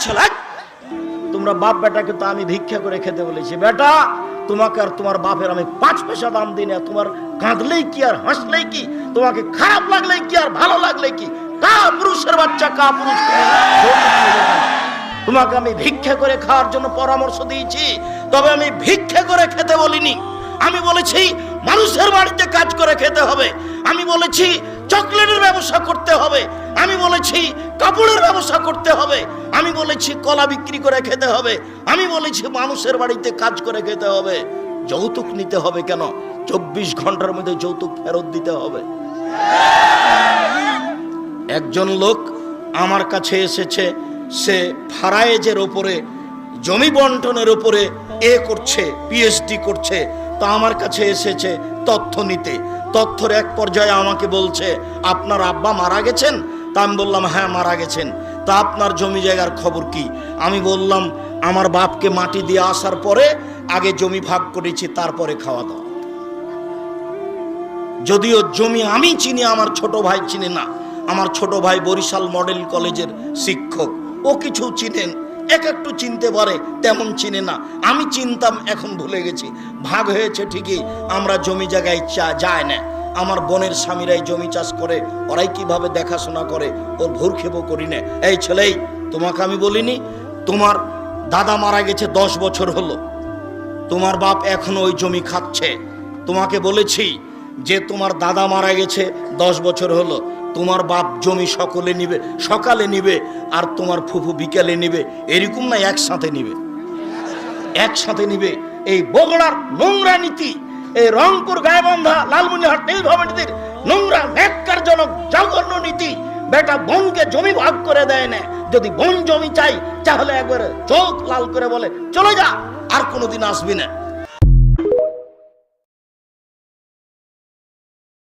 ছেলে, তোমরা বাপ বেটাকে তো আমি ভিক্ষা করে খেতে বলেছি। বেটা, তোমাকে আর তোমার বাপের আমি 5 পয়সা দাম দিই না। তোমার কাঁদলেই কি আর হাসলেই কি, তোমাকে খারাপ লাগলেই কি আর ভালো লাগলেই কি, কা পুরুষের বাচ্চা কা পুরুষ, তোমাকে আমি ভিক্ষা করে খাওয়ার জন্য পরামর্শ দিয়েছি, তবে আমি ভিক্ষা করে খেতে বলিনি। আমি বলেছি মানুষের বাড়িতে কাজ করে খেতে হবে, আমি বলেছি চকলেটের ব্যবসা করতে হবে, আমি বলেছি কাপড়ের ব্যবসা করতে হবে, আমি বলেছি কলা বিক্রি করে খেতে হবে, আমি বলেছি মানুষের বাড়িতে কাজ করে খেতে হবে। যৌতুক নিতে হবে কেন? 24 ঘন্টার মধ্যে যৌতুক ফেরত দিতে হবে। একজন লোক আমার কাছে এসেছে, সে ফারায়েজের ওপরে, জমি বন্টনের ওপরে করছে, পিএইচডি করছে। তো আমার কাছে এসেছে তথ্য নিতে। তথ্যের এক পর্যায়ে আমাকে বলছে, আপনার আব্বা মারা গেছেন? তা আমি বললাম হ্যাঁ মারা গেছেন। তা আপনার জমি জায়গার খবর কি? আমি বললাম আমার বাপকে মাটি দিয়ে আসার পরে আগে জমি ভাগ করেছি, তারপরে খাওয়া দাওয়া। যদিও জমি আমি চিনি, আমার ছোট ভাই চিনে না। আমার ছোট ভাই বরিশাল মডেল কলেজের শিক্ষক, ও কিছু চিনেন, একটু চিনতে পারে, তেমন চিনে না। আমি চিনতাম, এখন ভুলে গেছি। ভাগ হয়েছে ঠিকই, আমরা জমি জায়গায় যায় না। আমার বোনের স্বামীরাই জমি চাষ করে, ওরাই কিভাবে দেখাশোনা করে, ওর ভূরক্ষেপও করি না। এই ছেলেই, তোমাকে আমি বলিনি তোমার দাদা মারা গেছে 10 বছর হলো, তোমার বাপ এখনো ওই জমি খাচ্ছে? তোমাকে বলেছি যে তোমার দাদা মারা গেছে 10 বছর হলো, তোমার বাপ জমি সকলে নিবে, সকালে নিবে, আর তোমার ফুফু বিকালে নিবে, এরকম না একসাথে নিবে? একসাথে নিবে। এই বগুড়ার নোংরা নীতি, এই রংপুর গায়েবান্ধা লালমনিরহাট নীলফামারীর নোংরা ন্যাক্কারজনক জঘন্য নীতি। বেটা বোনকে জমি ভাগ করে দেয় না, যদি বোন জমি চাই তাহলে একবার চোখ লাল করে বলে চলে যা, আর কোনোদিন আসবি না।